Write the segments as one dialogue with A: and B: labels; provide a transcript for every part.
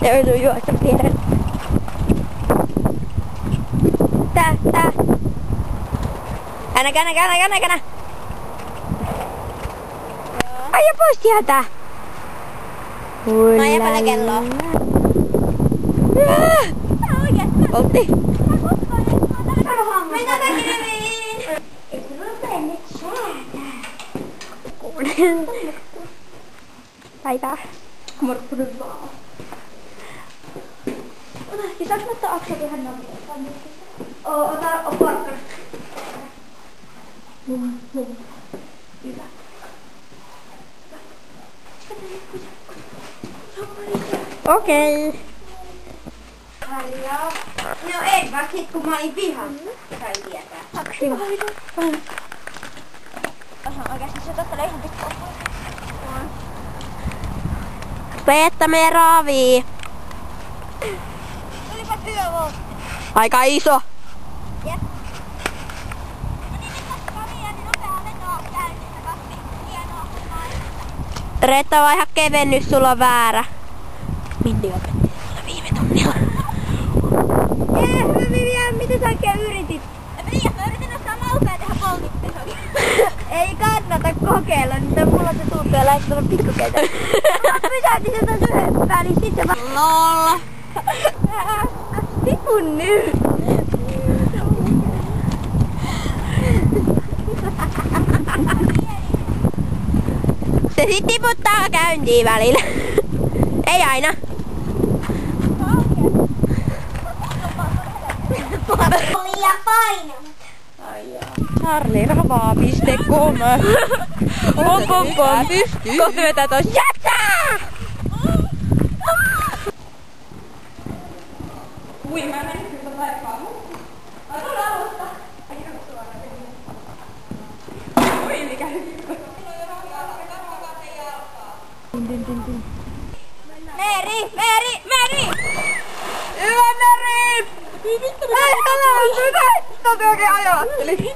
A: Ja joutuu juosta vierelle. Tää. Känä. Aja pois sieltä!
B: Mä ajan paljon kelloa.
A: Oltti.
B: Mennään takiriviin! Ei se rupee nyt säätää.
A: Päivää.
B: Morkkunen vaan. Siis saanko mä ottaa akseet ihan nopeasti? Ota porkkana. Hyvä.
A: Okei.
B: Harjaa. No ei vaan sit kun mä olin pihassa. Sai tietää.
A: Hyvä.
B: Oikeesti se totta ihan pikku.
A: Peetta me raavii.
B: Tulipa työvuosi.
A: Aika iso.
B: Jep. No niin, nyt tässä Kavia, niin nopeaa vetoa käynnissä. 2 hienoa hommaa.
A: Reetta vaiha kevennys, sulla on väärä. Minni opetti mulle viime tunnilla.
B: Vivian, mitä sä oikein yritit? En tiedä, mä yritin nostaa maukea tehdä poltittesokin. Ei kannata kokeilla, niin mulla se tuntuu ja lähti tuolla pikkukeitä. Mä pysäytin sen taas yhden väliin, sit se vaan...
A: LOL.
B: Tipun nyt!
A: Se sit tiputtaa käyntiin välillä. Ei aina.
B: Liian painava.
A: Harliravaa.com Pom. Kohta vetää tois. Jaksaa!
B: Ui, mä menin kyllä paikkaan. Ota lausta. Ui, mikä hyvä. Meri!
A: Hyvä Meri! Ei tätä oikein ajatteli.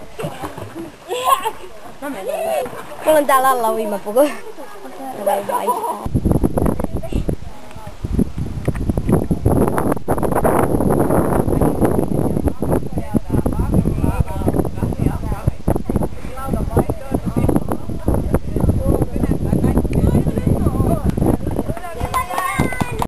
A: Mulla on täällä alla uimapuku. Mä vaihtaa.